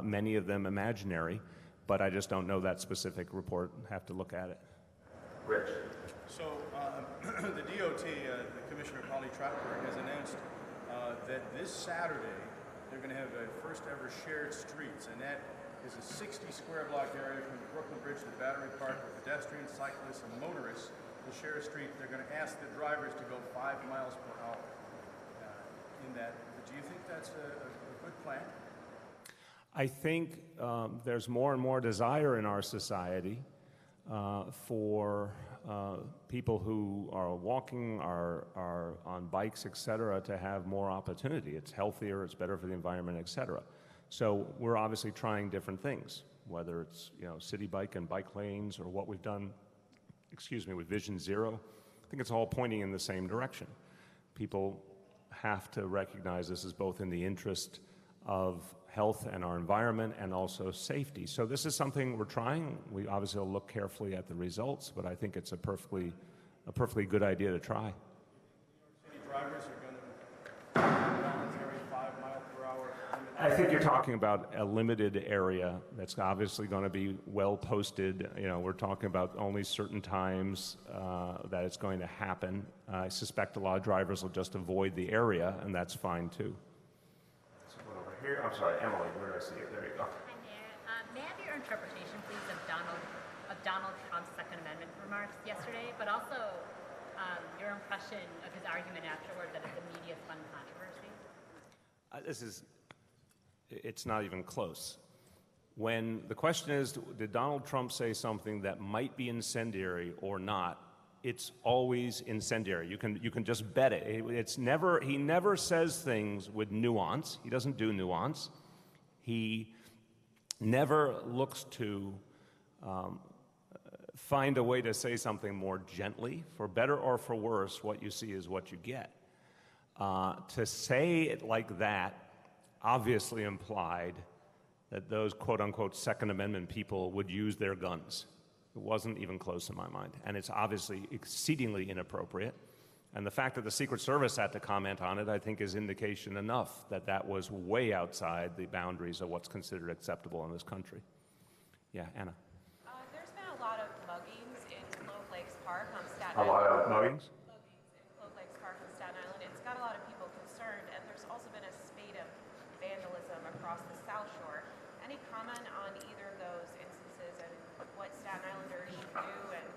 S1: many of them imaginary, but I just don't know that specific report. Have to look at it. Rich.
S15: So the DOT, the Commissioner Polly Trotberg, has announced that this Saturday they're going to have a first ever shared streets, and that is a 60 square block area from the Brooklyn Bridge to Battery Park for pedestrians, cyclists, and motorists. To share a street, they're going to ask the drivers to go 5 miles per hour in that. Do you think that's a good plan?
S1: I think there's more and more desire in our society for people who are walking, are on bikes, et cetera, to have more opportunity. It's healthier, it's better for the environment, et cetera. So we're obviously trying different things, whether it's city bike and bike lanes or what we've done, with Vision Zero. I think it's all pointing in the same direction. People have to recognize this is both in the interest of health and our environment and also safety. So this is something we're trying. We obviously will look carefully at the results, but I think it's a perfectly good idea to try.
S15: City drivers are going to voluntary 5 mile per hour limit.
S1: I think you're talking about a limited area that's obviously going to be well posted. We're talking about only certain times that it's going to happen. I suspect a lot of drivers will just avoid the area, and that's fine too. Here, I'm sorry, Emily, where did I see it? There you go.
S16: Hi, Mayor. May I have your interpretation, please, of Donald Trump's Second Amendment remarks yesterday, but also your impression of his argument afterward that it's a media-spun controversy?
S1: It's not even close. When the question is, did Donald Trump say something that might be incendiary or not, it's always incendiary. You can just bet it. He never says things with nuance. He doesn't do nuance. He never looks to find a way to say something more gently. For better or for worse, what you see is what you get. To say it like that obviously implied that those quote-unquote Second Amendment people would use their guns. It wasn't even close in my mind. And it's obviously exceedingly inappropriate. And the fact that the Secret Service had to comment on it, I think, is indication enough that that was way outside the boundaries of what's considered acceptable in this country. Yeah, Anna.
S17: There's been a lot of muggings in Clove Lakes Park on Staten
S1: A
S17: Island.
S1: lot of muggings?
S17: Muggings in Clove Lakes Park on Staten Island. It's got a lot of people concerned, and there's also been a spate of vandalism across the South Shore. Any comment on either of those instances and what Staten Islanders should do and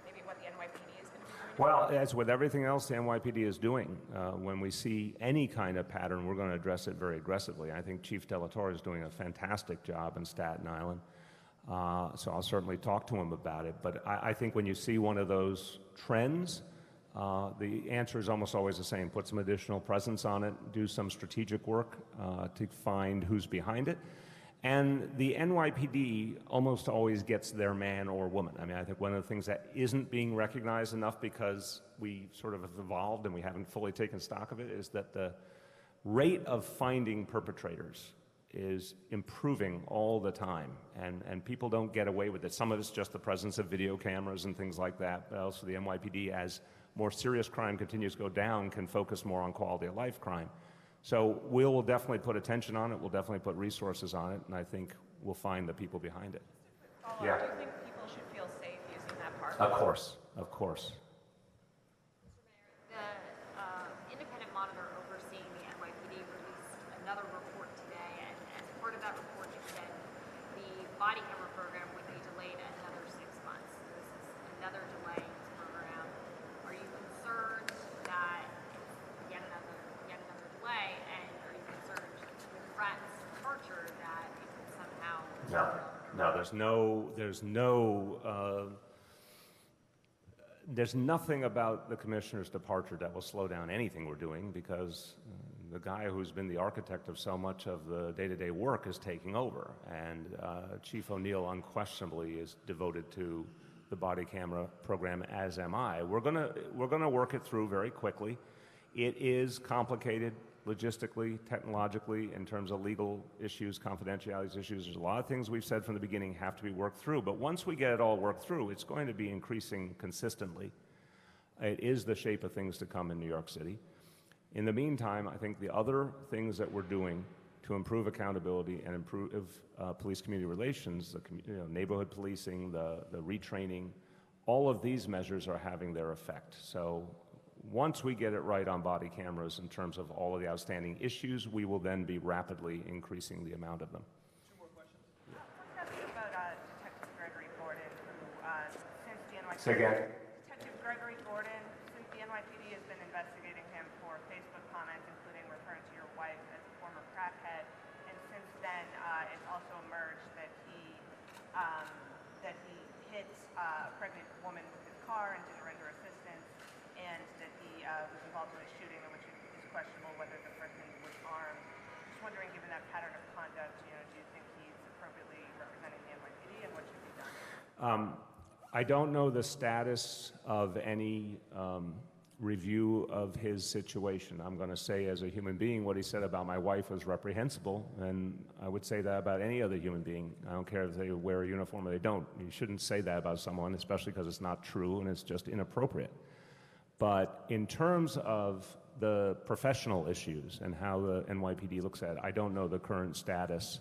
S17: maybe what the NYPD is going to be doing?
S1: Well, as with everything else the NYPD is doing, when we see any kind of pattern, we're going to address it very aggressively. I think Chief Delatorre is doing a fantastic job in Staten Island, so I'll certainly talk to him about it. But I think when you see one of those trends, the answer is almost always the same. Put some additional presence on it, do some strategic work to find who's behind it. And the NYPD almost always gets their man or woman. I mean, I think one of the things that isn't being recognized enough because we sort of have evolved and we haven't fully taken stock of it is that the rate of finding perpetrators is improving all the time, and people don't get away with it. Some of it's just the presence of video cameras and things like that, but also the NYPD, as more serious crime continues to go down, can focus more on quality of life crime. So we'll definitely put attention on it, we'll definitely put resources on it, and I think we'll find the people behind it.
S17: Yeah. Do you think people should feel safe using that park?
S1: Of course, of course.
S16: The independent monitor overseeing the NYPD released another report today, and as part of that report, it said the body camera program would be delayed another 6 months. This is another delay in this program. Are you concerned that it's yet another delay, and are you concerned with Pratt's departure that it could somehow?
S1: No, there's nothing about the commissioner's departure that will slow down anything we're doing, because the guy who's been the architect of so much of the day-to-day work is taking over, and Chief O'Neill unquestionably is devoted to the body camera program, as am I. We're gonna work it through very quickly. It is complicated logistically, technologically, in terms of legal issues, confidentiality issues. There's a lot of things we've said from the beginning have to be worked through, but once we get it all worked through, it's going to be increasing consistently. It is the shape of things to come in New York City. In the meantime, I think the other things that we're doing to improve accountability and improve police community relations, neighborhood policing, the retraining, all of these measures are having their effect. So once we get it right on body cameras in terms of all of the outstanding issues, we will then be rapidly increasing the amount of them.
S17: Two more questions. About Detective Gregory Gordon, who since the NYPD...
S1: Say again.
S17: Detective Gregory Gordon, since the NYPD has been investigating him for Facebook comments, including referring to your wife as a former crackhead, and since then it's also emerged that he hit a pregnant woman with his car and didn't render assistance, and that he was involved in a shooting in which it is questionable whether the person was armed. Just wondering, given that pattern of conduct, do you think he's appropriately representing the NYPD, and what should be done?
S1: I don't know the status of any review of his situation. I'm going to say, as a human being, what he said about my wife was reprehensible, and I would say that about any other human being. I don't care if they wear a uniform or they don't. You shouldn't say that about someone, especially because it's not true and it's just inappropriate. But in terms of the professional issues and how the NYPD looks at it, I don't know the current status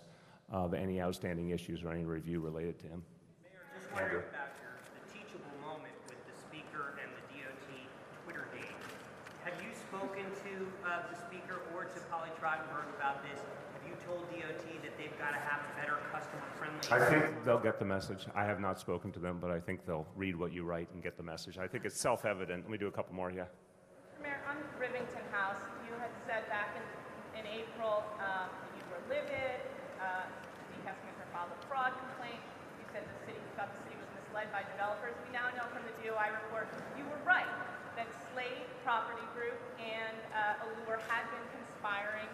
S1: of any outstanding issues or any review related to him.
S18: Mayor, just wondering about the teachable moment with the speaker and the DOT Twitter date. Have you spoken to the speaker or to Polly Trottenberg about this? Have you told DOT that they've got to have a better customer-friendly...
S1: I think they'll get the message. I have not spoken to them, but I think they'll read what you write and get the message. I think it's self-evident. Let me do a couple more, yeah.
S19: Mayor, on Rivington House, you had said back in April you were livid. The Hessmaker filed a fraud complaint. You said you thought the city was misled by developers. We now know from the DOI report you were right, that Slade Property Group and Allure had been conspiring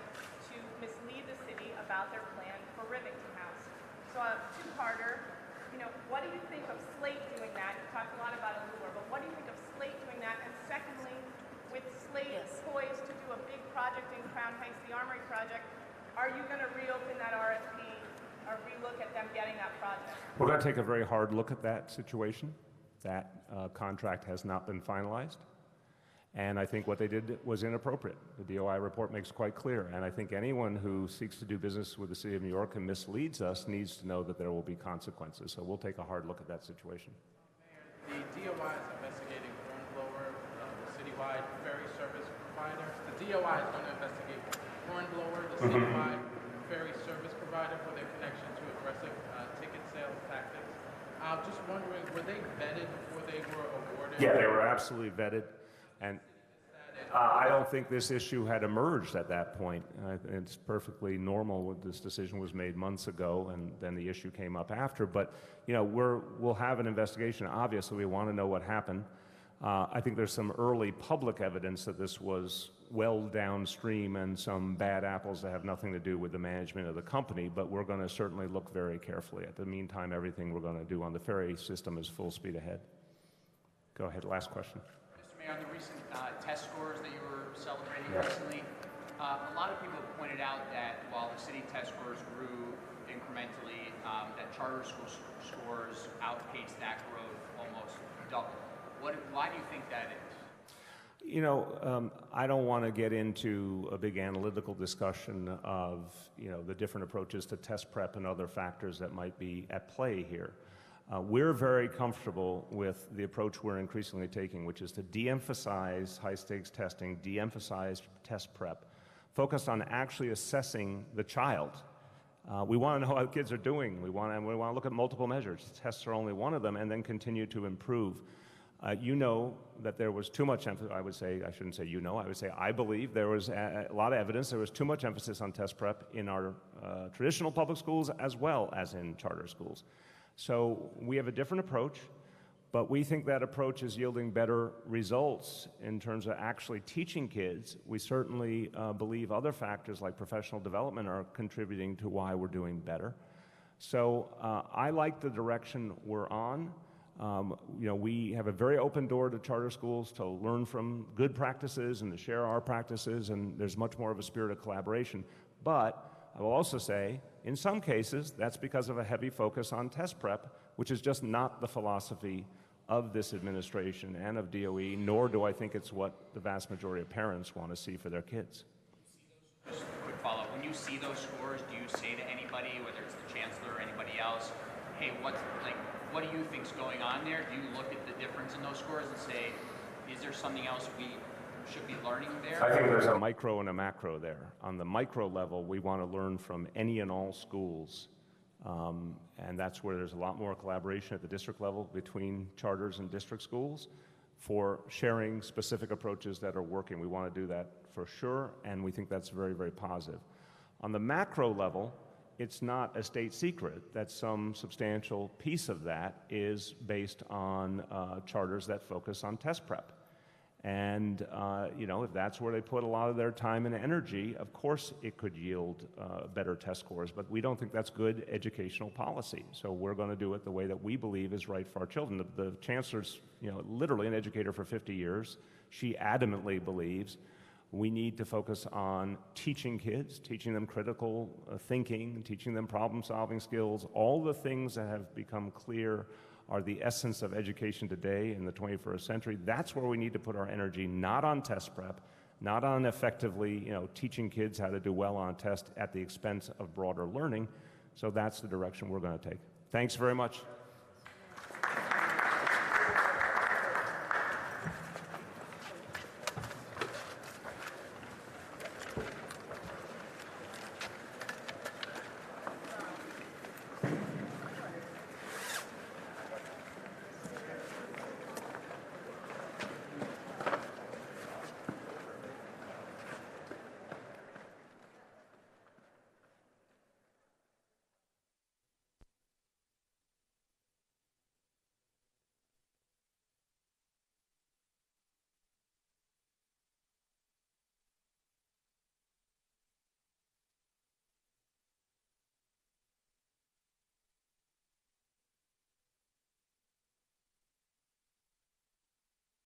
S19: to mislead the city about their plan for Rivington House. So a two-parter, what do you think of Slate doing that? You talked a lot about Allure, but what do you think of Slate doing that? And secondly, with Slate poised to do a big project in Crown Heights, the Armory project, are you going to reopen that RFP or relook at them getting that project?
S1: We're going to take a very hard look at that situation. That contract has not been finalized. And I think what they did was inappropriate. The DOI report makes quite clear. And I think anyone who seeks to do business with the City of New York and misleads us needs to know that there will be consequences. So we'll take a hard look at that situation.
S20: Mayor, the DOI is investigating Hornblower, the citywide ferry service provider. The DOI is going to investigate Hornblower, the citywide ferry service provider, for their connection to aggressive ticket sales tactics. I'm just wondering, were they vetted before they were awarded?
S1: Yeah, they were absolutely vetted. And I don't think this issue had emerged at that point. It's perfectly normal. This decision was made months ago, and then the issue came up after. But we'll have an investigation. Obviously, we want to know what happened. I think there's some early public evidence that this was well downstream and some bad apples that have nothing to do with the management of the company, but we're going to certainly look very carefully. At the meantime, everything we're going to do on the ferry system is full speed ahead. Go ahead, last question.
S21: Mr. Mayor, on the recent test scores that you were celebrating recently, a lot of people pointed out that while the city test scores grew incrementally, that charter school scores outpaced that growth almost double. Why do you think that is?
S1: You know, I don't want to get into a big analytical discussion of, you know, the different approaches to test prep and other factors that might be at play here. We're very comfortable with the approach we're increasingly taking, which is to de-emphasize high-stakes testing, de-emphasize test prep, focus on actually assessing the child. We want to know how kids are doing. We want to look at multiple measures. Tests are only one of them, and then continue to improve. You know that there was too much emphasis, I would say, I shouldn't say you know, I would say I believe there was a lot of evidence there was too much emphasis on test prep in our traditional public schools as well as in charter schools. So we have a different approach, but we think that approach is yielding better results in terms of actually teaching kids. We certainly believe other factors like professional development are contributing to why we're doing better. So I like the direction we're on. You know, we have a very open door to charter schools to learn from good practices and to share our practices, and there's much more of a spirit of collaboration. But I will also say, in some cases, that's because of a heavy focus on test prep, which is just not the philosophy of this administration and of DOE, nor do I think it's what the vast majority of parents want to see for their kids.
S21: Just a quick follow-up. When you see those scores, do you say to anybody, whether it's the chancellor or anybody else, hey, what do you think's going on there? Do you look at the difference in those scores and say, is there something else we should be learning there?
S1: I think there's a micro and a macro there. On the micro level, we want to learn from any and all schools, and that's where there's a lot more collaboration at the district level between charters and district schools for sharing specific approaches that are working. We want to do that for sure, and we think that's very, very positive. On the macro level, it's not a state secret that some substantial piece of that is based on charters that focus on test prep. And, you know, if that's where they put a lot of their time and energy, of course it could yield better test scores, but we don't think that's good educational policy. So we're going to do it the way that we believe is right for our children. The chancellor's, you know, literally an educator for 50 years. She adamantly believes we need to focus on teaching kids, teaching them critical thinking, teaching them problem-solving skills. All the things that have become clear are the essence of education today in the 21st century. That's where we need to put our energy, not on test prep, not on effectively, you know, teaching kids how to do well on a test at the expense of broader learning. So that's the direction we're going to take. Thanks very much.